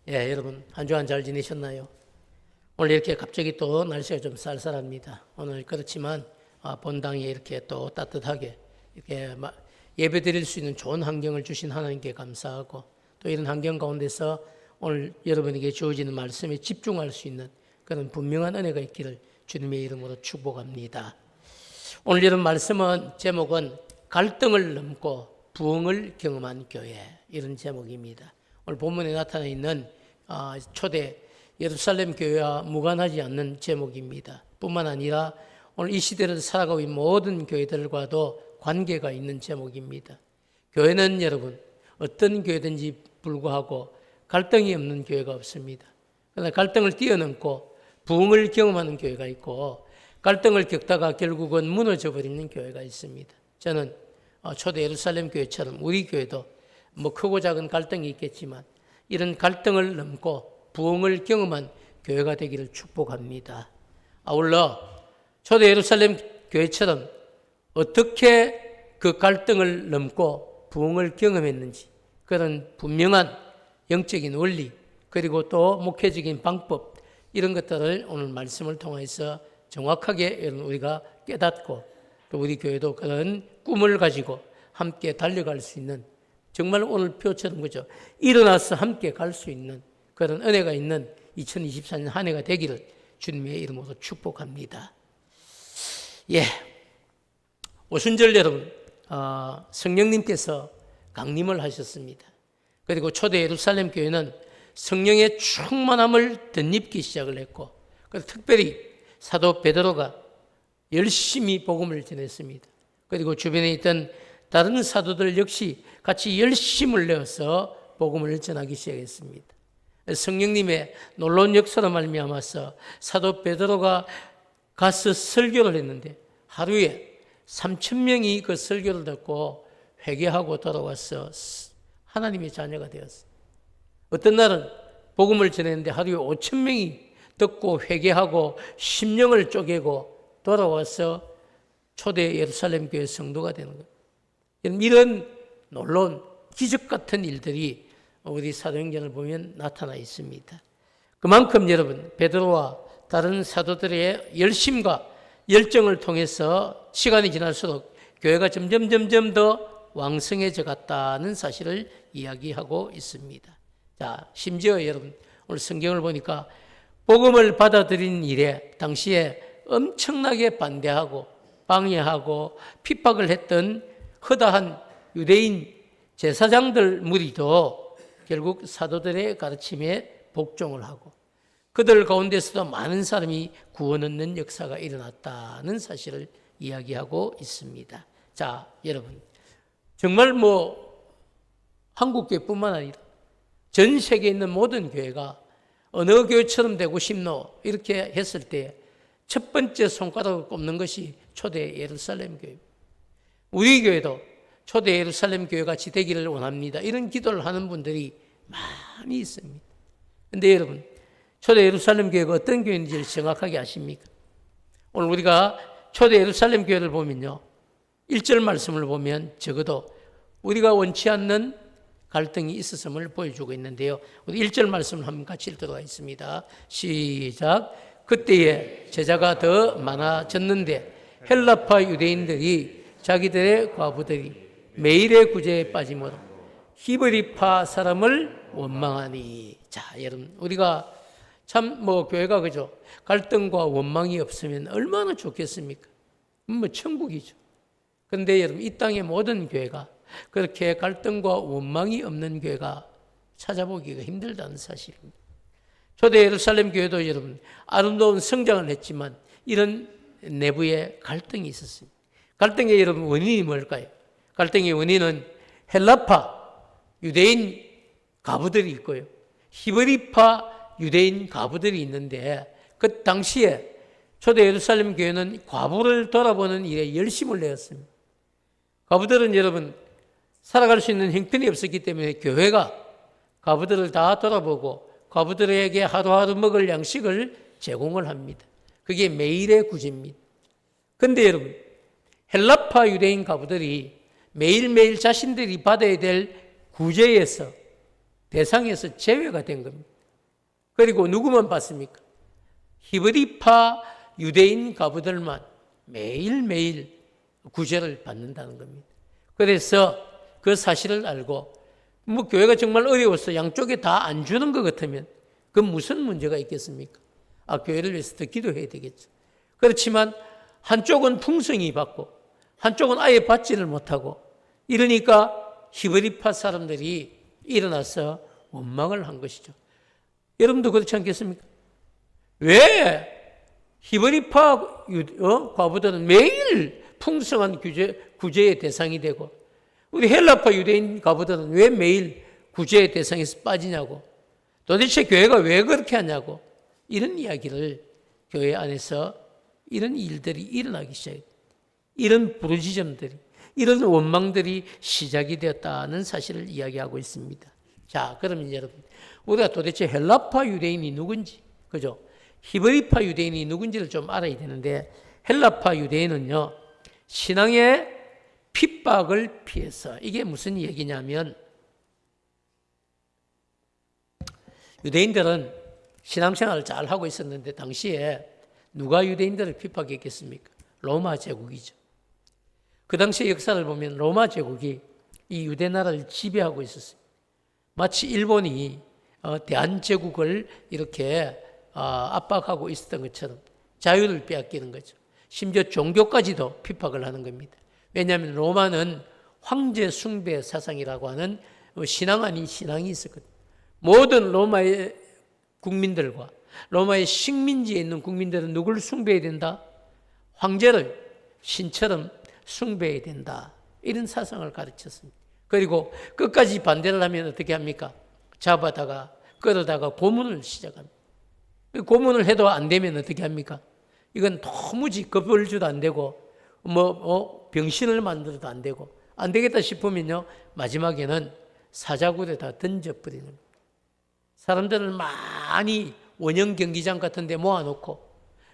여러분 한 주간 잘 지내셨나요? 오늘 이렇게 갑자기 또 날씨가 좀 쌀쌀합니다. 오늘 그렇지만 본당에 이렇게 또 따뜻하게 이렇게 예배 드릴 수 있는 좋은 환경을 주신 하나님께 감사하고, 또 이런 환경 가운데서 오늘 여러분에게 주어지는 말씀에 집중할 수 있는 그런 분명한 은혜가 있기를 주님의 이름으로 축복합니다. 오늘 이런 말씀은 제목은 갈등을 넘고 부흥을 경험한 교회, 이런 제목입니다. 오늘 본문에 나타나 있는 초대 예루살렘 교회와 무관하지 않는 제목입니다. 뿐만 아니라 오늘 이 시대를 살아가고 있는 모든 교회들과도 관계가 있는 제목입니다. 교회는 여러분 어떤 교회든지 불구하고 갈등이 없는 교회가 없습니다. 그러나 갈등을 뛰어넘고 부흥을 경험하는 교회가 있고, 갈등을 겪다가 결국은 무너져 버리는 교회가 있습니다. 저는 초대 예루살렘 교회처럼 우리 교회도 크고 작은 갈등이 있겠지만 이런 갈등을 넘고 부흥을 경험한 교회가 되기를 축복합니다. 아울러 초대 예루살렘 교회처럼 어떻게 그 갈등을 넘고 부흥을 경험했는지, 그런 분명한 영적인 원리, 그리고 또 목회적인 방법, 이런 것들을 오늘 말씀을 통해서 정확하게 우리가 깨닫고, 또 우리 교회도 그런 꿈을 가지고 함께 달려갈 수 있는, 정말 오늘 표처럼 그죠, 일어나서 함께 갈 수 있는 그런 은혜가 있는 2024년 한 해가 되기를 주님의 이름으로 축복합니다. 오순절 여러분, 성령님께서 강림을 하셨습니다. 그리고 초대 예루살렘 교회는 성령의 충만함을 덧입기 시작을 했고, 그래서 특별히 사도 베드로가 열심히 복음을 전했습니다. 그리고 주변에 있던 다른 사도들 역시 같이 열심을 내어서 복음을 전하기 시작했습니다. 성령님의 놀라운 역사로 말미암아서 사도 베드로가 가서 설교를 했는데 하루에 3,000명이 그 설교를 듣고 회개하고 돌아와서 하나님의 자녀가 되었어요. 어떤 날은 복음을 전했는데 하루에 5,000명이 듣고 회개하고 심령을 쪼개고 돌아와서 초대 예루살렘 교회 성도가 되는 거예요. 이런 놀라운 기적 같은 일들이 우리 사도행전을 보면 나타나 있습니다. 그만큼 여러분 베드로와 다른 사도들의 열심과 열정을 통해서 시간이 지날수록 교회가 점점 더 왕성해져 갔다는 사실을 이야기하고 있습니다. 자, 심지어 여러분 오늘 성경을 보니까 복음을 받아들인 일에 당시에 엄청나게 반대하고 방해하고 핍박을 했던 허다한 유대인 제사장들 무리도 결국 사도들의 가르침에 복종을 하고, 그들 가운데서도 많은 사람이 구원 얻는 역사가 일어났다는 사실을 이야기하고 있습니다. 자, 여러분 정말 한국교회뿐만 아니라 전 세계에 있는 모든 교회가 어느 교회처럼 되고 싶노 이렇게 했을 때 첫 번째 손가락을 꼽는 것이 초대 예루살렘 교회. 우리 교회도 초대 예루살렘 교회 같이 되기를 원합니다. 이런 기도를 하는 분들이 많이 있습니다. 그런데 여러분 초대 예루살렘 교회가 어떤 교회인지 정확하게 아십니까? 오늘 우리가 초대 예루살렘 교회를 보면요, 1절 말씀을 보면 적어도 우리가 원치 않는 갈등이 있었음을 보여주고 있는데요, 우리 1절 말씀을 한번 같이 읽도록 하겠습니다. 시작. 그때에 제자가 더 많아졌는데 헬라파 유대인들이 자기들의 과부들이 매일의 구제에 빠짐으로 히브리파 사람을 원망하니. 자, 여러분 우리가 참 교회가 그죠, 갈등과 원망이 없으면 얼마나 좋겠습니까? 천국이죠. 그런데 여러분 이 땅의 모든 교회가 그렇게 갈등과 원망이 없는 교회가 찾아보기가 힘들다는 사실입니다. 초대 예루살렘 교회도 여러분 아름다운 성장을 했지만 이런 내부에 갈등이 있었습니다. 갈등의 여러분 원인이 뭘까요? 갈등의 원인은 헬라파 유대인 가부들이 있고요, 히브리파 유대인 가부들이 있는데, 그 당시에 초대 예루살렘 교회는 과부를 돌아보는 일에 열심을 내었습니다. 가부들은 여러분 살아갈 수 있는 형편이 없었기 때문에 교회가 가부들을 다 돌아보고 가부들에게 하루하루 먹을 양식을 제공을 합니다. 그게 매일의 구제입니다. 그런데 여러분 헬라파 유대인 가부들이 매일매일 자신들이 받아야 될 구제에서 대상에서 제외가 된 겁니다. 그리고 누구만 받습니까? 히브리파 유대인 가부들만 매일매일 구제를 받는다는 겁니다. 그래서 그 사실을 알고 교회가 정말 어려워서 양쪽에 다 안 주는 것 같으면 그건 무슨 문제가 있겠습니까? 교회를 위해서 더 기도해야 되겠죠. 그렇지만 한쪽은 풍성히 받고 한쪽은 아예 받지를 못하고 이러니까 히브리파 사람들이 일어나서 원망을 한 것이죠. 여러분도 그렇지 않겠습니까? 왜 히브리파 과부들은 매일 풍성한 구제의 대상이 되고 우리 헬라파 유대인 과부들은 왜 매일 구제의 대상에서 빠지냐고, 도대체 교회가 왜 그렇게 하냐고, 이런 이야기를 교회 안에서 이런 일들이 일어나기 시작해요. 이런 부르짖음들이, 이런 원망들이 시작이 되었다는 사실을 이야기하고 있습니다. 자, 그러면 여러분, 우리가 도대체 헬라파 유대인이 누군지, 그죠? 히브리파 유대인이 누군지를 좀 알아야 되는데, 헬라파 유대인은요, 신앙의 핍박을 피해서, 이게 무슨 얘기냐면, 유대인들은 신앙생활을 잘 하고 있었는데, 당시에 누가 유대인들을 핍박했겠습니까? 로마 제국이죠. 그 당시의 역사를 보면 로마 제국이 이 유대 나라를 지배하고 있었어요. 마치 일본이 대한제국을 이렇게 압박하고 있었던 것처럼 자유를 빼앗기는 거죠. 심지어 종교까지도 핍박을 하는 겁니다. 왜냐하면 로마는 황제 숭배 사상이라고 하는 신앙 아닌 신앙이 있었거든요. 모든 로마의 국민들과 로마의 식민지에 있는 국민들은 누구를 숭배해야 된다? 황제를 신처럼 숭배해야 된다. 이런 사상을 가르쳤습니다. 그리고 끝까지 반대를 하면 어떻게 합니까? 잡아다가 끌어다가 고문을 시작합니다. 고문을 해도 안 되면 어떻게 합니까? 이건 도무지 겁을 줘도 안 되고 병신을 만들어도 안 되고 안 되겠다 싶으면요 마지막에는 사자굴에다 던져버리는 겁니다. 사람들을 많이 원형 경기장 같은 데 모아놓고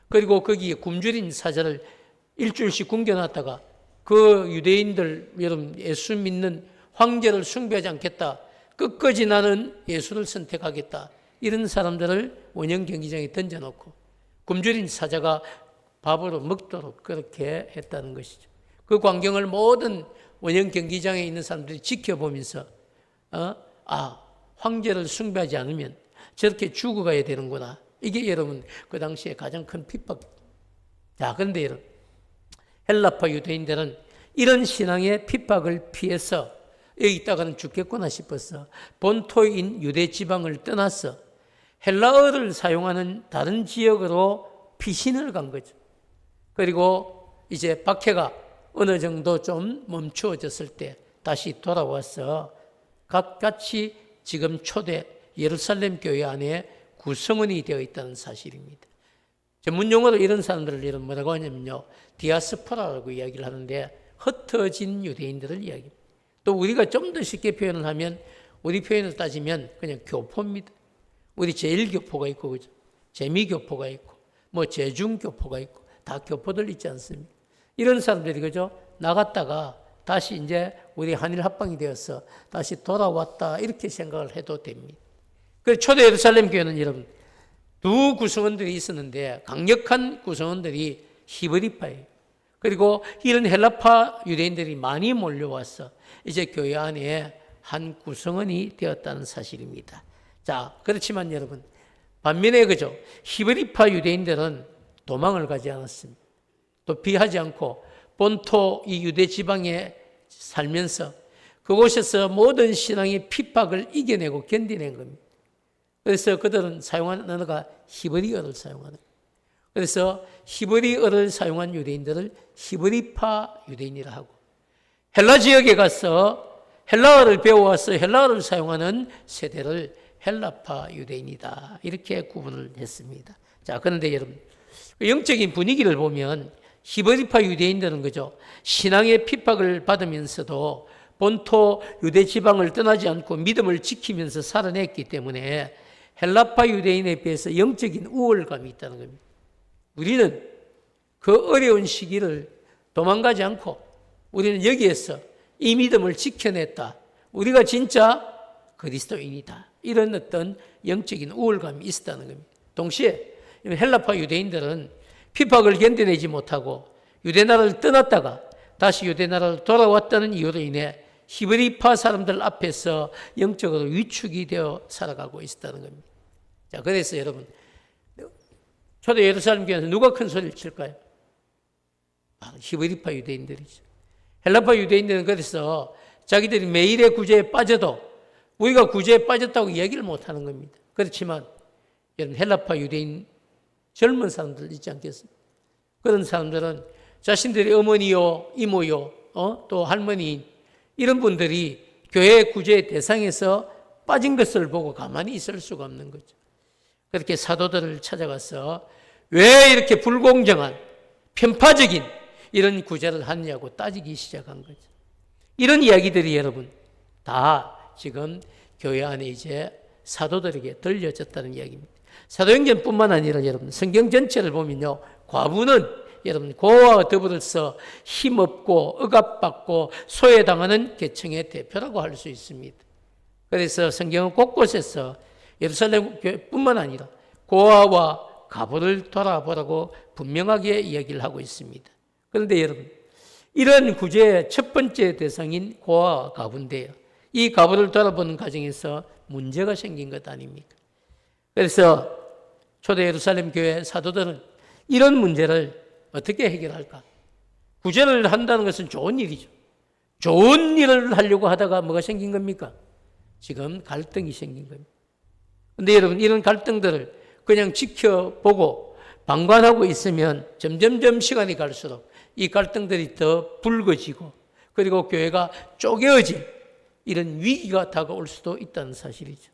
그리고 거기에 굶주린 사자를 일주일씩 굶겨놨다가 그 유대인들 여러분 예수 믿는 황제를 숭배하지 않겠다, 끝까지 나는 예수를 선택하겠다, 이런 사람들을 원형 경기장에 던져놓고 굶주린 사자가 밥으로 먹도록 그렇게 했다는 것이죠. 그 광경을 모든 원형 경기장에 있는 사람들이 지켜보면서 황제를 숭배하지 않으면 저렇게 죽어가야 되는구나. 이게 여러분 그 당시에 가장 큰 핍박. 자, 그런데 여러분 헬라파 유대인들은 이런 신앙의 핍박을 피해서 여기 있다가는 죽겠구나 싶어서 본토인 유대 지방을 떠나서 헬라어를 사용하는 다른 지역으로 피신을 간 거죠. 그리고 이제 박해가 어느 정도 좀 멈추어졌을 때 다시 돌아와서 같이 지금 초대 예루살렘 교회 안에 구성원이 되어 있다는 사실입니다. 전문 용어로 이런 사람들을 뭐라고 하냐면요, 디아스포라라고 이야기를 하는데 흩어진 유대인들을 이야기합니다. 또 우리가 좀 더 쉽게 표현을 하면 우리 표현을 따지면 그냥 교포입니다. 우리 제일교포가 있고 그죠? 재미교포가 있고 제중교포가 있고 다 교포들 있지 않습니까? 이런 사람들이 그죠? 나갔다가 다시 이제 우리 한일 합방이 되어서 다시 돌아왔다 이렇게 생각을 해도 됩니다. 그래서 초대 예루살렘 교회는 여러분 두 구성원들이 있었는데 강력한 구성원들이 히브리파예요. 그리고 이런 헬라파 유대인들이 많이 몰려와서 이제 교회 안에 한 구성원이 되었다는 사실입니다. 자, 그렇지만 여러분 반면에 그죠? 히브리파 유대인들은 도망을 가지 않았습니다. 도피하지 않고 본토 이 유대 지방에 살면서 그곳에서 모든 신앙의 핍박을 이겨내고 견디낸 겁니다. 그래서 그들은 사용하는 언어가 히브리어를 사용하는 거예요. 그래서 히브리어를 사용한 유대인들을 히브리파 유대인이라 하고 헬라 지역에 가서 헬라어를 배워와서 헬라어를 사용하는 세대를 헬라파 유대인이다 이렇게 구분을 했습니다. 자, 그런데 여러분 영적인 분위기를 보면 히브리파 유대인들은 그죠? 신앙의 핍박을 받으면서도 본토 유대 지방을 떠나지 않고 믿음을 지키면서 살아냈기 때문에 헬라파 유대인에 비해서 영적인 우월감이 있다는 겁니다. 우리는 그 어려운 시기를 도망가지 않고 우리는 여기에서 이 믿음을 지켜냈다. 우리가 진짜 그리스도인이다. 이런 어떤 영적인 우월감이 있었다는 겁니다. 동시에 헬라파 유대인들은 핍박을 견뎌내지 못하고 유대나라를 떠났다가 다시 유대나라로 돌아왔다는 이유로 인해 히브리파 사람들 앞에서 영적으로 위축이 되어 살아가고 있었다는 겁니다. 자, 그래서 여러분, 초대 예루살렘 교회에서 누가 큰 소리를 칠까요? 히브리파 유대인들이죠. 헬라파 유대인들은 그래서 자기들이 매일의 구제에 빠져도 우리가 구제에 빠졌다고 얘기를 못하는 겁니다. 그렇지만 여러분, 헬라파 유대인 젊은 사람들 있지 않겠습니까? 그런 사람들은 자신들의 어머니요, 이모요, 또 할머니 이런 분들이 교회 구제의 대상에서 빠진 것을 보고 가만히 있을 수가 없는 거죠. 그렇게 사도들을 찾아가서 왜 이렇게 불공정한 편파적인 이런 구제를 하느냐고 따지기 시작한 거죠. 이런 이야기들이 여러분 다 지금 교회 안에 이제 사도들에게 들려졌다는 이야기입니다. 사도행전뿐만 아니라 여러분 성경 전체를 보면요, 과부는 여러분 고아와 더불어서 힘없고 억압받고 소외당하는 계층의 대표라고 할 수 있습니다. 그래서 성경은 곳곳에서 예루살렘 교회뿐만 아니라 고아와 과부를 돌아보라고 분명하게 이야기를 하고 있습니다. 그런데 여러분, 이런 구제의 첫 번째 대상인 고아와 과부인데요, 이 과부를 돌아보는 과정에서 문제가 생긴 것 아닙니까? 그래서 초대 예루살렘 교회 사도들은 이런 문제를 어떻게 해결할까? 구제를 한다는 것은 좋은 일이죠. 좋은 일을 하려고 하다가 뭐가 생긴 겁니까? 지금 갈등이 생긴 겁니다. 그런데 여러분, 이런 갈등들을 그냥 지켜보고 방관하고 있으면 점점점 시간이 갈수록 이 갈등들이 더 불거지고 그리고 교회가 쪼개어질 이런 위기가 다가올 수도 있다는 사실이죠.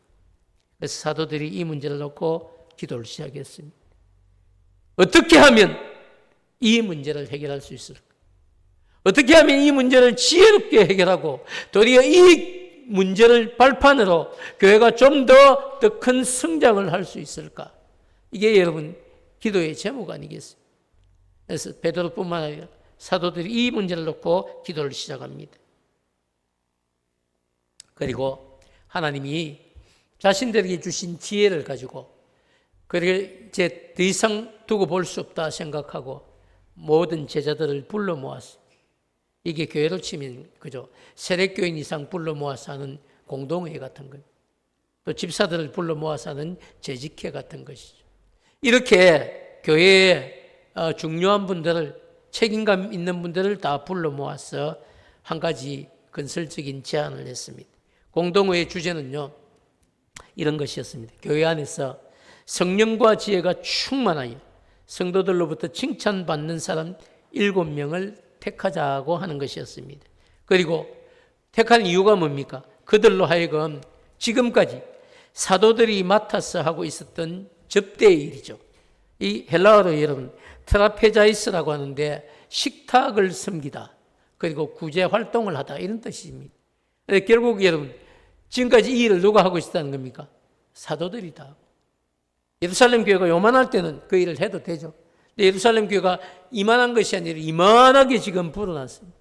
그래서 사도들이 이 문제를 놓고 기도를 시작했습니다. 어떻게 하면 이 문제를 해결할 수 있을까? 어떻게 하면 이 문제를 지혜롭게 해결하고 도리어 이 문제를 발판으로 교회가 좀 더 큰 성장을 할 수 있을까? 이게 여러분 기도의 제목 아니겠어요? 그래서 베드로뿐만 아니라 사도들이 이 문제를 놓고 기도를 시작합니다. 그리고 하나님이 자신들에게 주신 지혜를 가지고 그를 이제 더 이상 두고 볼 수 없다 생각하고 모든 제자들을 불러 모았어. 이게 교회로 치면 그죠? 세례교인 이상 불러 모아서 하는 공동회 같은 것. 또 집사들을 불러 모아서 하는 재직회 같은 것이죠. 이렇게 교회의 중요한 분들을, 책임감 있는 분들을 다 불러 모아서 한 가지 건설적인 제안을 했습니다. 공동회의 주제는요, 이런 것이었습니다. 교회 안에서 성령과 지혜가 충만하여 성도들로부터 칭찬받는 사람 7명을 택하자고 하는 것이었습니다. 그리고 택한 이유가 뭡니까? 그들로 하여금 지금까지 사도들이 맡아서 하고 있었던 접대의 일이죠. 이 헬라어로 여러분 트라페자이스라고 하는데 식탁을 섬기다, 그리고 구제 활동을 하다, 이런 뜻입니다. 결국 여러분 지금까지 이 일을 누가 하고 있었다는 겁니까? 사도들이다. 예루살렘 교회가 요만할 때는 그 일을 해도 되죠. 근데 예루살렘 교회가 이만한 것이 아니라 이만하게 지금 불어났습니다.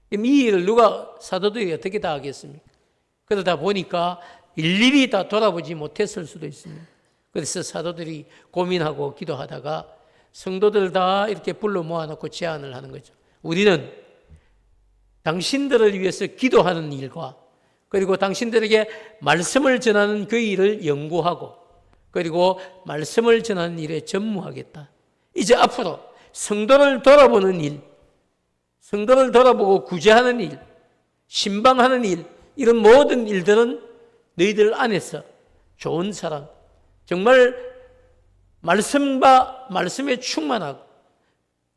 그럼 이 일을 누가, 사도들이 어떻게 다 하겠습니까? 그러다 보니까 일일이 다 돌아보지 못했을 수도 있습니다. 그래서 사도들이 고민하고 기도하다가 성도들 다 이렇게 불러 모아놓고 제안을 하는 거죠. 우리는 당신들을 위해서 기도하는 일과 그리고 당신들에게 말씀을 전하는 그 일을 연구하고 그리고 말씀을 전하는 일에 전무하겠다. 이제 앞으로 성도를 돌아보는 일, 성도를 돌아보고 구제하는 일, 신방하는 일, 이런 모든 일들은 너희들 안에서 좋은 사람, 정말 말씀에 충만하고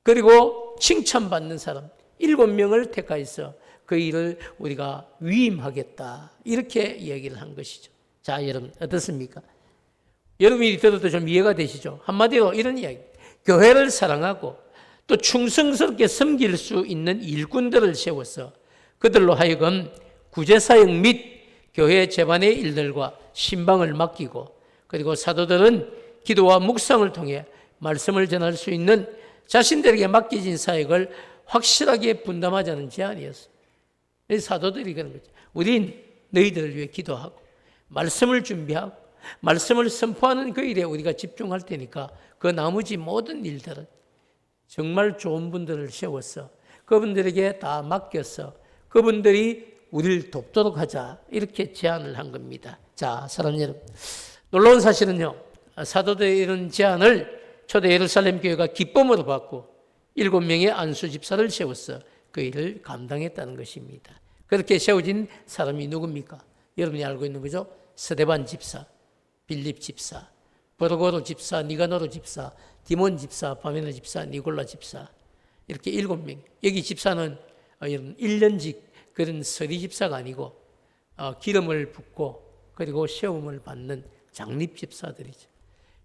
그리고 칭찬받는 사람 7명을 택하여서 그 일을 우리가 위임하겠다, 이렇게 이야기를 한 것이죠. 자, 여러분 어떻습니까? 여러분이 들어도 좀 이해가 되시죠? 한마디로 이런 이야기, 교회를 사랑하고 또 충성스럽게 섬길 수 있는 일꾼들을 세워서 그들로 하여금 구제사역 및 교회 재반의 일들과 신방을 맡기고, 그리고 사도들은 기도와 묵상을 통해 말씀을 전할 수 있는 자신들에게 맡겨진 사역을 확실하게 분담하자는 제안이었어요. 사도들이 그런 거죠. 우린 너희들을 위해 기도하고 말씀을 준비하고 말씀을 선포하는 그 일에 우리가 집중할 테니까 그 나머지 모든 일들은 정말 좋은 분들을 세워서 그분들에게 다 맡겨서 그분들이 우리를 돕도록 하자, 이렇게 제안을 한 겁니다. 자, 사랑하는 여러분, 놀라운 사실은요, 사도들의 이런 제안을 초대 예루살렘 교회가 기쁨으로 받고 7명의 안수 집사를 세워서 그 일을 감당했다는 것입니다. 그렇게 세워진 사람이 누굽니까? 여러분이 알고 있는 거죠? 스데반 집사, 빌립 집사, 브르고로 집사, 니가노로 집사, 디몬 집사, 바메나 집사, 니골라 집사, 이렇게 7명. 여기 집사는 1년직 그런 서리 집사가 아니고 기름을 붓고 그리고 세움을 받는 장립 집사들이죠.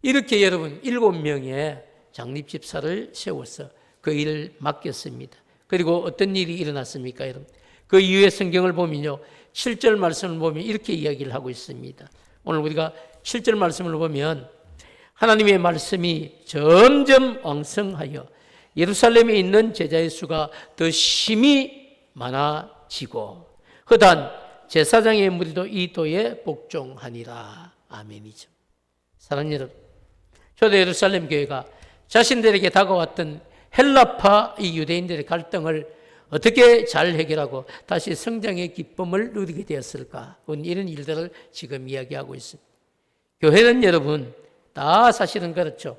이렇게 여러분 7명의 장립 집사를 세워서 그 일을 맡겼습니다. 그리고 어떤 일이 일어났습니까, 여러분? 그 이후에 성경을 보면요, 7절 말씀을 보면 이렇게 이야기를 하고 있습니다. 오늘 우리가 7절 말씀을 보면 하나님의 말씀이 점점 왕성하여 예루살렘에 있는 제자의 수가 더 심히 많아지고 허단 제사장의 무리도 이 도에 복종하니라. 아멘이죠. 사랑하는 여러분, 초대 예루살렘 교회가 자신들에게 다가왔던 헬라파 이 유대인들의 갈등을 어떻게 잘 해결하고 다시 성장의 기쁨을 누리게 되었을까? 이런 일들을 지금 이야기하고 있습니다. 교회는 여러분 다 사실은 그렇죠.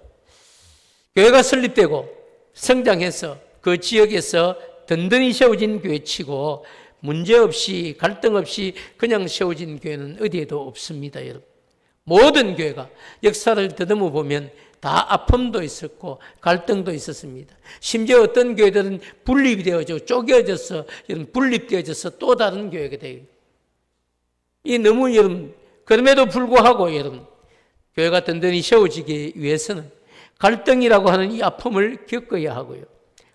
교회가 설립되고 성장해서 그 지역에서 든든히 세워진 교회치고 문제없이 갈등 없이 그냥 세워진 교회는 어디에도 없습니다, 여러분. 모든 교회가 역사를 더듬어 보면 다 아픔도 있었고 갈등도 있었습니다. 심지어 어떤 교회들은 분립이 되어져 쪼개져서 분립되어져서 또 다른 교회가 돼요. 이 너무 여러분, 그럼에도 불구하고 여러분, 교회가 든든히 세워지기 위해서는 갈등이라고 하는 이 아픔을 겪어야 하고요.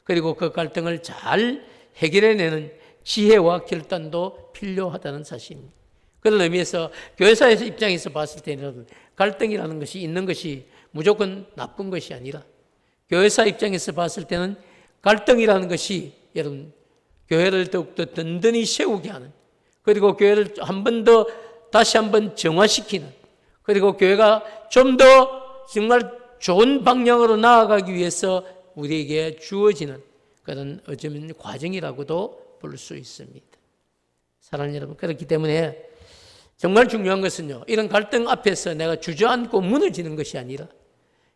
그리고 그 갈등을 잘 해결해내는 지혜와 결단도 필요하다는 사실입니다. 그런 의미에서 교회사에서 입장에서 봤을 때는 갈등이라는 것이 있는 것이 무조건 나쁜 것이 아니라 교회사 입장에서 봤을 때는 갈등이라는 것이 여러분 교회를 더욱더 든든히 세우게 하는, 그리고 교회를 한 번 더 다시 한번 정화시키는, 그리고 교회가 좀 더 정말 좋은 방향으로 나아가기 위해서 우리에게 주어지는 그런 어쩌면 과정이라고도 볼 수 있습니다. 사랑하는 여러분, 그렇기 때문에 정말 중요한 것은요, 이런 갈등 앞에서 내가 주저앉고 무너지는 것이 아니라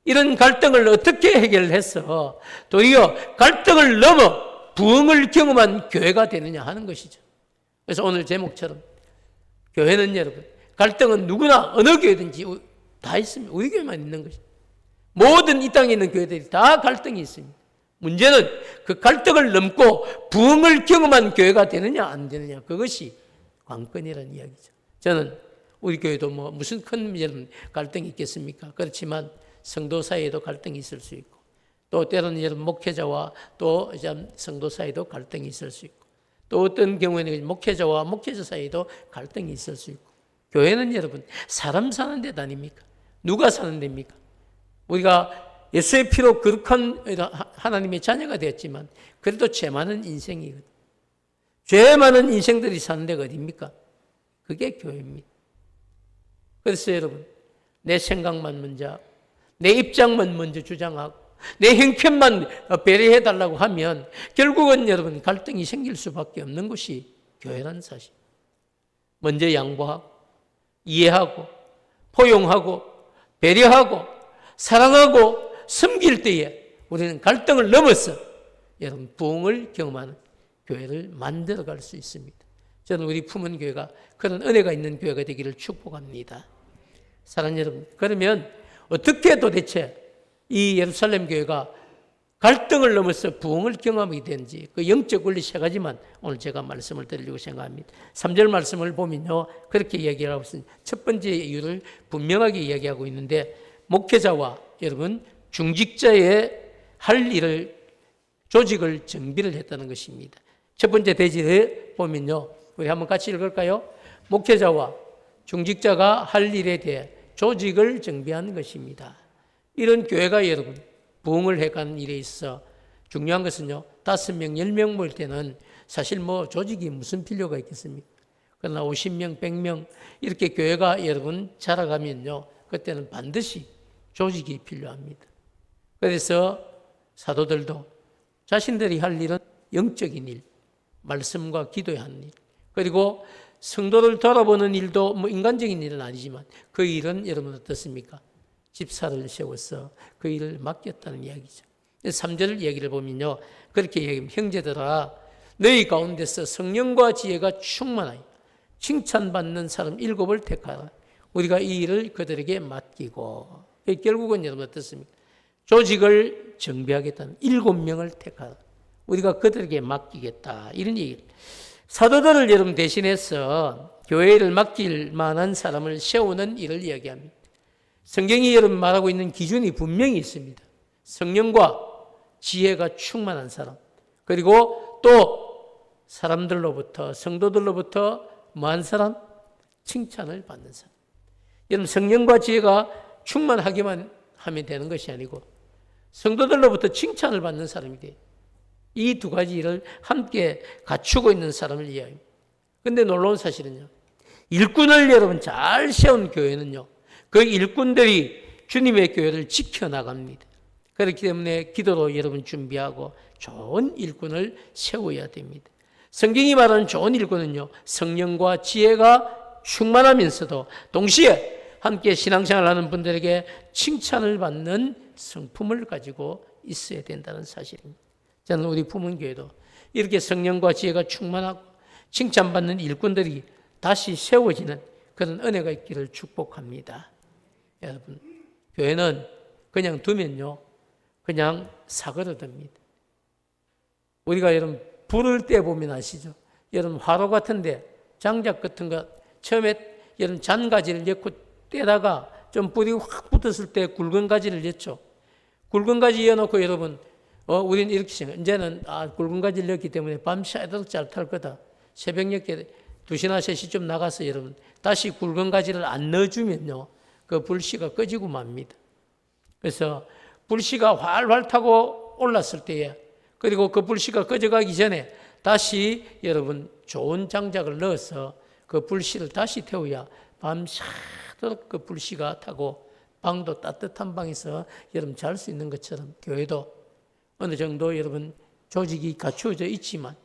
이런 갈등을 어떻게 해결해서 도리어 갈등을 넘어 부흥을 경험한 교회가 되느냐 하는 것이죠. 그래서 오늘 제목처럼 교회는 여러분, 갈등은 누구나 어느 교회든지 다 있습니다. 우리 교회만 있는 것입니다. 모든 이 땅에 있는 교회들이 다 갈등이 있습니다. 문제는 그 갈등을 넘고 부흥을 경험한 교회가 되느냐 안 되느냐, 그것이 관건이라는 이야기죠. 저는 우리 교회도 무슨 큰 갈등이 있겠습니까? 그렇지만 성도 사이에도 갈등이 있을 수 있고, 또 때로는 여러분 목회자와 또 성도 사이에도 갈등이 있을 수 있고, 또 어떤 경우에는 목회자와 목회자 사이에도 갈등이 있을 수 있고, 교회는 여러분 사람 사는 데 아닙니까? 누가 사는 데입니까? 우리가 예수의 피로 거룩한 하나님의 자녀가 되었지만 그래도 죄 많은 인생이거든요. 죄 많은 인생들이 사는 데가 어디입니까? 그게 교회입니다. 그래서 여러분, 내 생각만 먼저 하고 내 입장만 먼저 주장하고 내 형편만 배려해달라고 하면 결국은 여러분 갈등이 생길 수밖에 없는 것이 교회라는 사실. 먼저 양보하고 이해하고 포용하고 배려하고 사랑하고 섬길 때에 우리는 갈등을 넘어서 여러분 부흥을 경험하는 교회를 만들어갈 수 있습니다. 저는 우리 품은 교회가 그런 은혜가 있는 교회가 되기를 축복합니다. 사랑하는 여러분, 그러면 어떻게 도대체 이 예루살렘 교회가 갈등을 넘어서 부흥을 경험하게 되는지 그 영적 원리 3가지만 오늘 제가 말씀을 드리려고 생각합니다. 3절 말씀을 보면요, 그렇게 이야기하고 있습니다. 첫 번째 이유를 분명하게 이야기하고 있는데, 목회자와 여러분 중직자의 할 일을 조직을 정비를 했다는 것입니다. 첫 번째 대지를 보면요, 우리 한번 같이 읽을까요? 목회자와 중직자가 할 일에 대해 조직을 정비하는 것입니다. 이런 교회가 여러분 부흥을 해가는 일에 있어 중요한 것은요, 5명, 10명 모일 때는 사실 조직이 무슨 필요가 있겠습니까? 그러나 50명, 100명 이렇게 교회가 여러분 자라가면요, 그때는 반드시 조직이 필요합니다. 그래서 사도들도 자신들이 할 일은 영적인 일, 말씀과 기도의 하는 일, 그리고 성도를 돌아보는 일도 뭐 인간적인 일은 아니지만 그 일은 여러분 어떻습니까? 집사를 세워서 그 일을 맡겼다는 이야기죠. 3절 얘기를 보면요, 그렇게 얘기합니다. 형제들아, 너희 가운데서 성령과 지혜가 충만하여 칭찬받는 사람 7을 택하라. 우리가 이 일을 그들에게 맡기고, 결국은 여러분 어떻습니까? 조직을 정비하겠다는 7명을 택하라. 우리가 그들에게 맡기겠다, 이런 얘기를. 사도들을 여러분 대신해서 교회를 맡길 만한 사람을 세우는 일을 이야기합니다. 성경이 여러분 말하고 있는 기준이 분명히 있습니다. 성령과 지혜가 충만한 사람, 그리고 또 사람들로부터, 성도들로부터 뭐한 사람? 칭찬을 받는 사람. 여러분, 성령과 지혜가 충만하기만 하면 되는 것이 아니고 성도들로부터 칭찬을 받는 사람이 돼요. 이 두 가지 일을 함께 갖추고 있는 사람을 이야기합니다. 그런데 놀라운 사실은요, 일꾼을 여러분 잘 세운 교회는요, 그 일꾼들이 주님의 교회를 지켜나갑니다. 그렇기 때문에 기도로 여러분 준비하고 좋은 일꾼을 세워야 됩니다. 성경이 말하는 좋은 일꾼은요, 성령과 지혜가 충만하면서도 동시에 함께 신앙생활을 하는 분들에게 칭찬을 받는 성품을 가지고 있어야 된다는 사실입니다. 저는 우리 부문교회도 이렇게 성령과 지혜가 충만하고 칭찬받는 일꾼들이 다시 세워지는 그런 은혜가 있기를 축복합니다. 여러분, 교회는 그냥 두면요, 그냥 사그러듭니다. 우리가 여러분 불을 떼보면 아시죠? 여러분 화로 같은데 장작 같은 거 처음에 여러분 잔가지를 엮고 떼다가 좀 불이 확 붙었을 때 굵은 가지를 였죠. 굵은 가지 이어놓고 여러분 우리는 이렇게 생각해요. 이제는 굵은 가지를 였기 때문에 밤 새도록 잘 탈 거다. 새벽녘에 2시나 3시쯤 나가서 여러분 다시 굵은 가지를 안 넣어주면요, 그 불씨가 꺼지고 맙니다. 그래서 불씨가 활활 타고 올랐을 때에, 그리고 그 불씨가 꺼져가기 전에 다시 여러분 좋은 장작을 넣어서 그 불씨를 다시 태워야 밤 새도록 그 불씨가 타고 방도 따뜻한 방에서 여러분 잘 수 있는 것처럼 교회도 어느 정도 여러분 조직이 갖추어져 있지만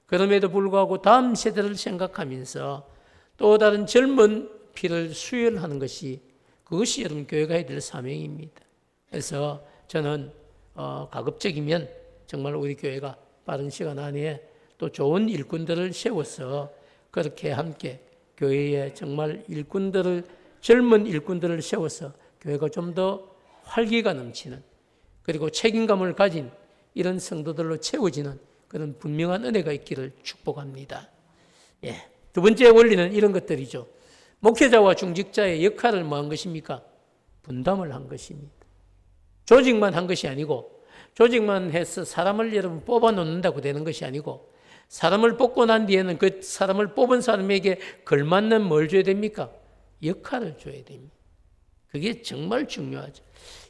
그럼에도 불구하고 다음 세대를 생각하면서 또 다른 젊은 피를 수혈하는 것이, 그것이 여러분 교회가 해야 될 사명입니다. 그래서 저는 가급적이면 정말 우리 교회가 빠른 시간 안에 또 좋은 일꾼들을 세워서 그렇게 함께 교회에 정말 일꾼들을, 젊은 일꾼들을 세워서 교회가 좀 더 활기가 넘치는, 그리고 책임감을 가진 이런 성도들로 채워지는 그런 분명한 은혜가 있기를 축복합니다. 예. 두 번째 원리는 이런 것들이죠. 목회자와 중직자의 역할을 뭐 한 것입니까? 분담을 한 것입니다. 조직만 한 것이 아니고, 조직만 해서 사람을 여러분 뽑아 놓는다고 되는 것이 아니고, 사람을 뽑고 난 뒤에는 그 사람을 뽑은 사람에게 걸맞는 뭘 줘야 됩니까? 역할을 줘야 됩니다. 그게 정말 중요하죠.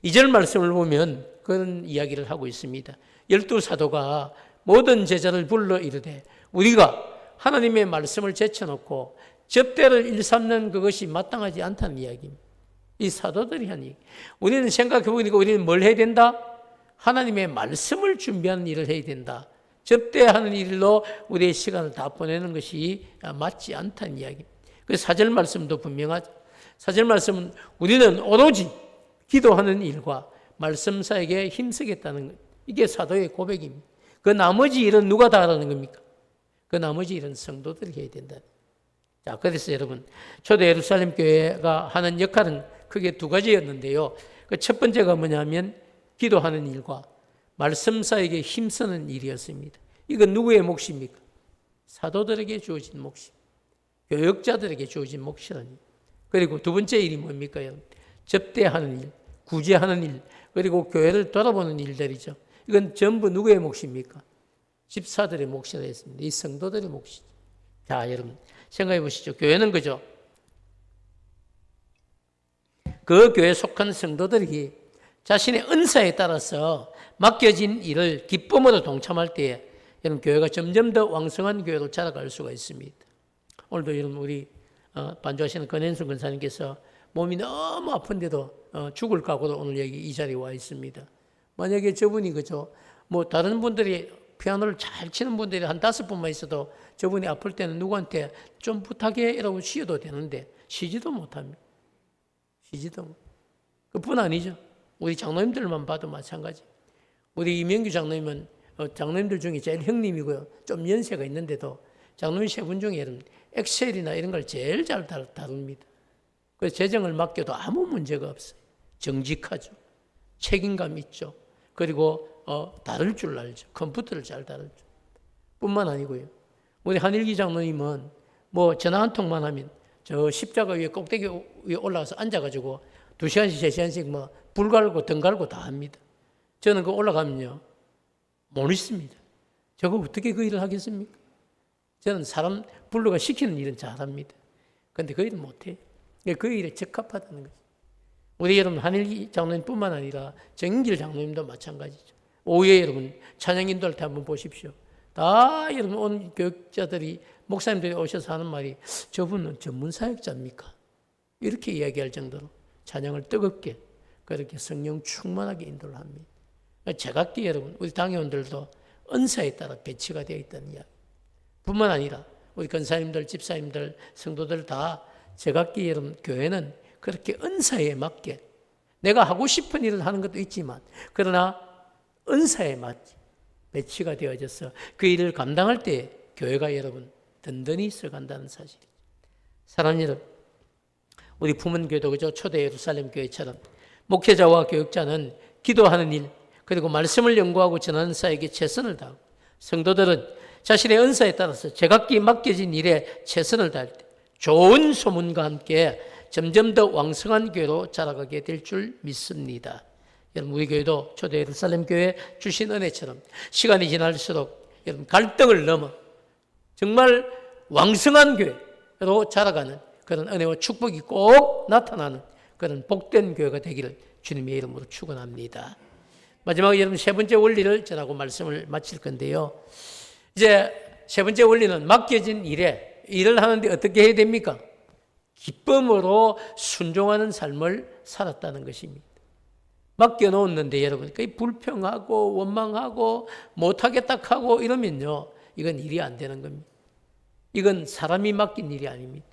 2절 말씀을 보면 그런 이야기를 하고 있습니다. 12사도가 모든 제자를 불러 이르되 우리가 하나님의 말씀을 제쳐놓고 접대를 일삼는 그것이 마땅하지 않다는 이야기입니다. 이 사도들이 한 얘기. 우리는 생각해보니까 우리는 뭘 해야 된다? 하나님의 말씀을 준비하는 일을 해야 된다. 접대하는 일로 우리의 시간을 다 보내는 것이 맞지 않다는 이야기입니다. 그래서 4절 말씀도 분명하죠. 4절 말씀은 우리는 오로지 기도하는 일과 말씀 사역에 힘쓰겠다는 것. 이게 사도의 고백입니다. 그 나머지 일은 누가 다 하라는 겁니까? 그 나머지 일은 성도들이 해야 된다. 자, 그래서 여러분 초대 예루살렘 교회가 하는 역할은 크게 두 가지였는데요. 그 첫 번째가 뭐냐면 기도하는 일과 말씀 사역에 힘쓰는 일이었습니다. 이건 누구의 몫입니까? 사도들에게 주어진 몫입니다. 교역자들에게 주어진 몫이라니. 그리고 두 번째 일이 뭡니까? 접대하는 일, 구제하는 일, 그리고 교회를 돌아보는 일들이죠. 이건 전부 누구의 몫입니까? 집사들의 몫이라 했습니다. 이 성도들의 몫이죠. 자, 여러분 생각해 보시죠. 교회는 그죠? 그 교회에 속한 성도들이 자신의 은사에 따라서 맡겨진 일을 기쁨으로 동참할 때에 여러분 교회가 점점 더 왕성한 교회로 자라갈 수가 있습니다. 오늘도 여러분 우리 반주하시는 권현순 권사님께서 몸이 너무 아픈데도 죽을 각오로 오늘 여기 이 자리에 와 있습니다. 만약에 저분이 그죠? 뭐 다른 분들이 피아노를 잘 치는 분들이 한 5분만 있어도 저분이 아플 때는 누구한테 좀 부탁해 이라고 쉬어도 되는데 쉬지도 못합니다. 쉬지도 못. 그뿐 아니죠. 우리 장로님들만 봐도 마찬가지. 우리 이명규 장로님은 장로님들 중에 제일 형님이고요. 좀 연세가 있는데도 장로님 3분 중에 여러분 엑셀이나 이런 걸 제일 잘 다룹니다. 그래서 재정을 맡겨도 아무 문제가 없어요. 정직하죠. 책임감 있죠. 그리고 다룰 줄 알죠. 컴퓨터를 잘 다루죠. 뿐만 아니고요. 우리 한일기 장로님은 뭐 전화 한 통만 하면 저 십자가 위에 꼭대기 위에 올라가서 앉아가지고 2시간씩 3시간씩 뭐 불 갈고 등 갈고 다 합니다. 저는 그 올라가면요 못 있습니다. 저거 어떻게 그 일을 하겠습니까? 저는 사람 불러가 시키는 일은 잘합니다. 그런데 그 일은 못해요. 그 일에 적합하다는 거죠. 우리 여러분 한일기 장로님뿐만 아니라 정길 장로님도 마찬가지죠. 오후에 여러분 찬양 인도할 때 한번 보십시오. 다 여러분 온 교육자들이 목사님들이 오셔서 하는 말이 저분은 전문 사역자입니까? 이렇게 이야기할 정도로 찬양을 뜨겁게 그렇게 성령 충만하게 인도를 합니다. 제각기 여러분 우리 당회원들도 은사에 따라 배치가 되어 있다는 이야기. 뿐만 아니라 우리 권사님들, 집사님들, 성도들 다 제각기 여러분 교회는 그렇게 은사에 맞게 내가 하고 싶은 일을 하는 것도 있지만 그러나 은사에 맞게 배치가 되어져서 그 일을 감당할 때 교회가 여러분 든든히 써간다는 사실이죠. 사랑하는 여러분, 우리 품은교회도 그저 초대 예루살렘 교회처럼 목회자와 교육자는 기도하는 일 그리고 말씀을 연구하고 전하는 사에게 최선을 다하고 성도들은 자신의 은사에 따라서 제각기 맡겨진 일에 최선을 다할 때 좋은 소문과 함께 점점 더 왕성한 교회로 자라가게 될 줄 믿습니다. 여러분 우리 교회도 초대 예루살렘 교회 주신 은혜처럼 시간이 지날수록 여러분 갈등을 넘어 정말 왕성한 교회로 자라가는 그런 은혜와 축복이 꼭 나타나는 그런 복된 교회가 되기를 주님의 이름으로 축원합니다. 마지막으로 여러분 3번째 원리를 전하고 말씀을 마칠 건데요. 이제 3번째 원리는 맡겨진 일을 하는데 어떻게 해야 됩니까? 기쁨으로 순종하는 삶을 살았다는 것입니다. 맡겨놓았는데 여러분 불평하고 원망하고 못하겠다 하고 이러면요 이건 일이 안 되는 겁니다. 이건 사람이 맡긴 일이 아닙니다.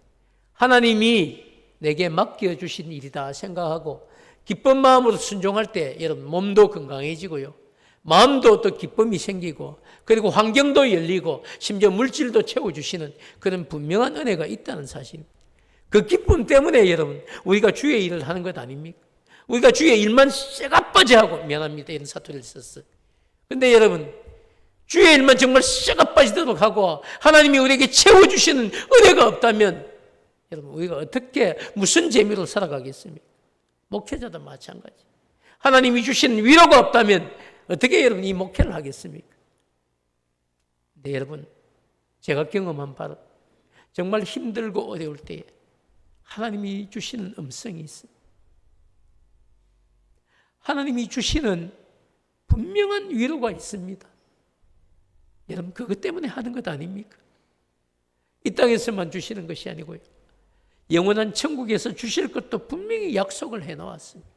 하나님이 내게 맡겨주신 일이다 생각하고 기쁜 마음으로 순종할 때 여러분 몸도 건강해지고요. 마음도 또 기쁨이 생기고 그리고 환경도 열리고 심지어 물질도 채워주시는 그런 분명한 은혜가 있다는 사실입니다. 그 기쁨 때문에 여러분 우리가 주의 일을 하는 것 아닙니까? 우리가 주의 일만 쇠가빠지 하고 미안합니다. 이런 사투리를 썼어요. 그런데 여러분 주의 일만 정말 쇠가 빠지도록 하고 하나님이 우리에게 채워주시는 은혜가 없다면 여러분 우리가 어떻게 무슨 재미로 살아가겠습니까? 목회자도 마찬가지. 하나님이 주시는 위로가 없다면 어떻게 여러분 이 목회를 하겠습니까? 근데 여러분 제가 경험한 바로 정말 힘들고 어려울 때에 하나님이 주시는 음성이 있습니다. 하나님이 주시는 분명한 위로가 있습니다. 여러분 그것 때문에 하는 것 아닙니까? 이 땅에서만 주시는 것이 아니고요. 영원한 천국에서 주실 것도 분명히 약속을 해놓았습니다.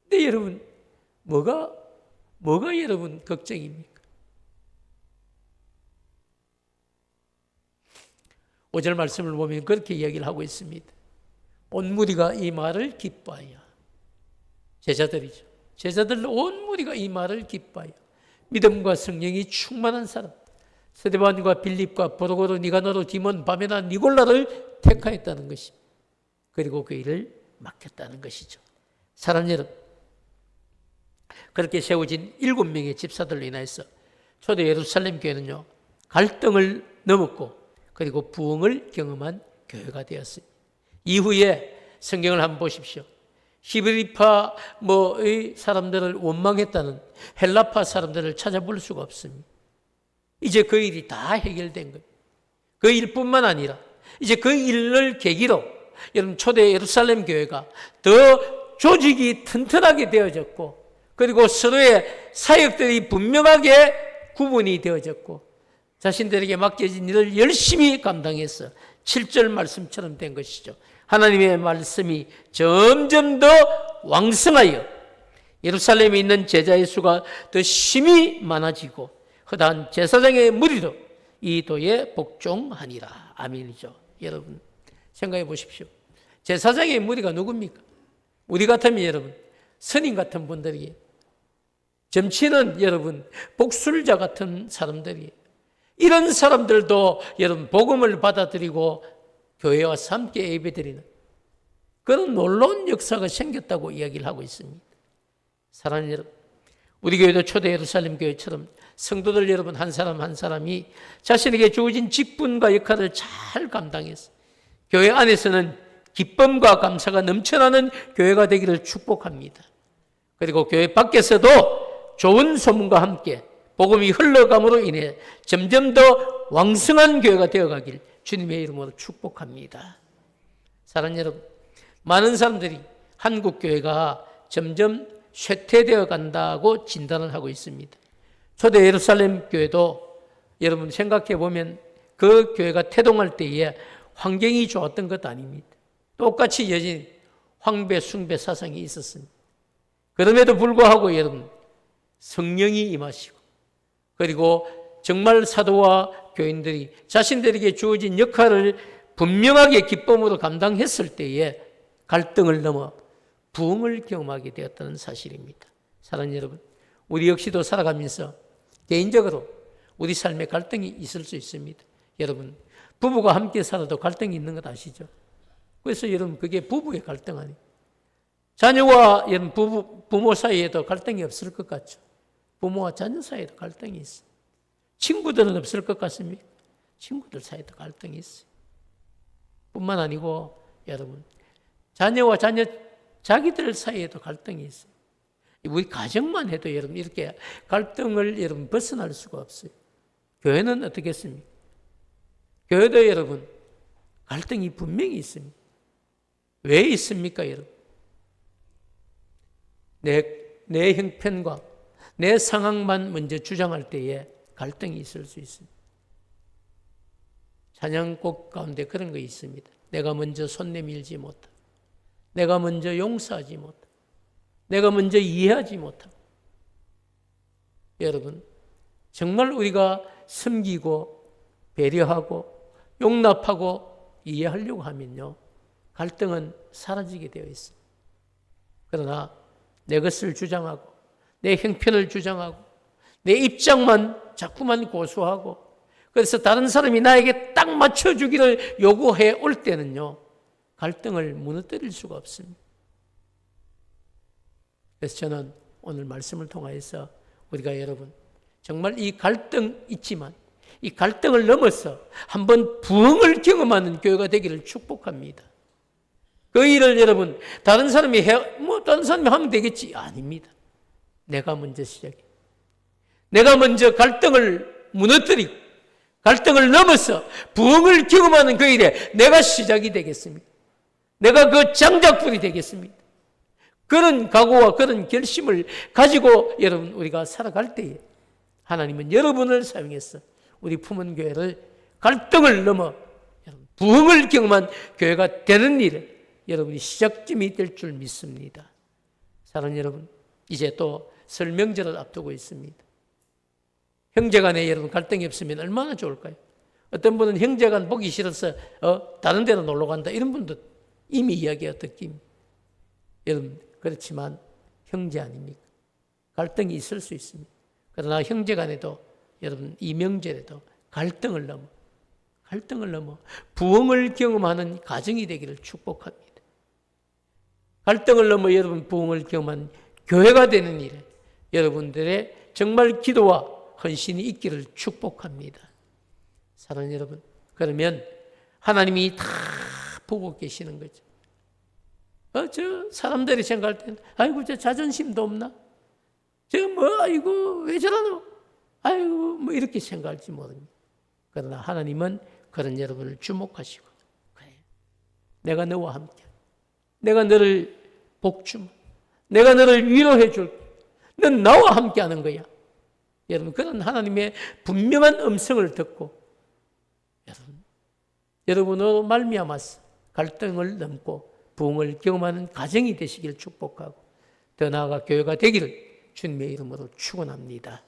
근데 여러분 뭐가 여러분 걱정입니까? 5절 말씀을 보면 그렇게 이야기를 하고 있습니다. 온 무리가 이 말을 기뻐하여 제자들이죠. 제자들 온 무리가 이 말을 기뻐하여 믿음과 성령이 충만한 사람 스데반과 빌립과 보로고로 니가노로 디몬 바메나 니골라를 택하였다는 것입니다. 그리고 그 일을 맡겼다는 것이죠. 사랑하는 여러분, 그렇게 세워진 7명의 집사들로 인해서 초대 예루살렘 교회는요 갈등을 넘었고 그리고 부흥을 경험한 교회가 되었습니다. 이후에 성경을 한번 보십시오. 히브리파 이 사람들을 원망했다는 헬라파 사람들을 찾아볼 수가 없습니다. 이제 그 일이 다 해결된 거예요. 그 일뿐만 아니라 이제 그 일을 계기로 여러분 초대 예루살렘 교회가 더 조직이 튼튼하게 되어졌고 그리고 서로의 사역들이 분명하게 구분이 되어졌고 자신들에게 맡겨진 일을 열심히 감당해서 7절 말씀처럼 된 것이죠. 하나님의 말씀이 점점 더 왕성하여 예루살렘에 있는 제자의 수가 더 심히 많아지고 허다한 제사장의 무리도 이 도에 복종하니라. 아멘이죠. 여러분 생각해 보십시오. 제사장의 무리가 누굽니까? 우리 같으면 여러분 선임 같은 분들이, 정치는 여러분 복술자 같은 사람들이, 이런 사람들도 여러분 복음을 받아들이고 교회와 와서 함께 예배드리는 그런 놀라운 역사가 생겼다고 이야기를 하고 있습니다. 사랑하는 여러분, 우리 교회도 초대 예루살렘 교회처럼 성도들 여러분 한 사람 한 사람이 자신에게 주어진 직분과 역할을 잘 감당해서 교회 안에서는 기쁨과 감사가 넘쳐나는 교회가 되기를 축복합니다. 그리고 교회 밖에서도 좋은 소문과 함께 복음이 흘러감으로 인해 점점 더 왕성한 교회가 되어가길 주님의 이름으로 축복합니다. 사랑하는 여러분, 많은 사람들이 한국 교회가 점점 쇠퇴되어 간다고 진단을 하고 있습니다. 초대 예루살렘 교회도 여러분 생각해 보면 그 교회가 태동할 때에 환경이 좋았던 것 아닙니다. 똑같이 여전히 황배 숭배 사상이 있었습니다. 그럼에도 불구하고 여러분 성령이 임하시고, 그리고 정말 사도와 교인들이 자신들에게 주어진 역할을 분명하게 기쁨으로 감당했을 때에 갈등을 넘어 부흥을 경험하게 되었다는 사실입니다. 사랑하는 여러분, 우리 역시도 살아가면서 개인적으로 우리 삶에 갈등이 있을 수 있습니다. 여러분, 부부가 함께 살아도 갈등이 있는 것 아시죠? 그래서 여러분 그게 부부의 갈등 아니에요. 자녀와 여러분 부모 사이에도 갈등이 없을 것 같죠? 부모와 자녀 사이에도 갈등이 있어요. 친구들은 없을 것 같습니까? 친구들 사이에도 갈등이 있어요. 뿐만 아니고 여러분 자녀와 자기들 사이에도 갈등이 있어요. 우리 가정만 해도 여러분 이렇게 갈등을 여러분 벗어날 수가 없어요. 교회는 어떻겠습니까? 교회도 여러분 갈등이 분명히 있습니다. 왜 있습니까, 여러분? 내 형편과 내 상황만 먼저 주장할 때에 갈등이 있을 수 있습니다. 찬양곡 가운데 그런 거 있습니다. 내가 먼저 손 내밀지 못하고, 내가 먼저 용서하지 못하고, 내가 먼저 이해하지 못하고. 여러분, 정말 우리가 섬기고 배려하고 용납하고 이해하려고 하면요, 갈등은 사라지게 되어 있습니다. 그러나 내 것을 주장하고 내 형편을 주장하고 내 입장만 자꾸만 고수하고, 그래서 다른 사람이 나에게 딱 맞춰주기를 요구해 올 때는요, 갈등을 무너뜨릴 수가 없습니다. 그래서 저는 오늘 말씀을 통하여서 우리가 여러분 정말 이 갈등 있지만 이 갈등을 넘어서 한번 부흥을 경험하는 교회가 되기를 축복합니다. 그 일을 여러분 다른 사람이 다른 사람이 하면 되겠지, 아닙니다. 내가 먼저 시작해. 내가 먼저 갈등을 무너뜨리고 갈등을 넘어서 부흥을 경험하는 그 일에 내가 시작이 되겠습니다. 내가 그 장작불이 되겠습니다. 그런 각오와 그런 결심을 가지고 여러분 우리가 살아갈 때에 하나님은 여러분을 사용해서 우리 품은 교회를 갈등을 넘어 부흥을 경험한 교회가 되는 일을 여러분이 시작점이 될 줄 믿습니다. 사랑하는 여러분, 이제 또 설 명절을 앞두고 있습니다. 형제간에 여러분 갈등이 없으면 얼마나 좋을까요? 어떤 분은 형제간 보기 싫어서 다른 데로 놀러 간다, 이런 분도 이미 이야기가 듣깁니다. 여러분, 그렇지만 형제 아닙니까? 갈등이 있을 수 있습니다. 그러나 형제간에도 여러분 이 명절에도 갈등을 넘어 부흥을 경험하는 가정이 되기를 축복합니다. 갈등을 넘어 여러분 부흥을 경험한 교회가 되는 일에 여러분들의 정말 기도와 헌신이 있기를 축복합니다. 사랑하는 여러분, 그러면 하나님이 다 보고 계시는 거죠. 저 사람들이 생각할 때는 아이고 저 자존심도 없나? 아이고 왜 저러노? 아이고 이렇게 생각할지 모릅니다. 그러나 하나님은 그런 여러분을 주목하시고, 그래, 내가 너와 함께, 내가 너를 복주마, 내가 너를 위로해 줄게, 넌 나와 함께 하는 거야. 여러분 그런 하나님의 분명한 음성을 듣고 여러분으로 말미암아서 갈등을 넘고 부흥을 경험하는 가정이 되시길 축복하고 더 나아가 교회가 되기를 주님의 이름으로 축원합니다.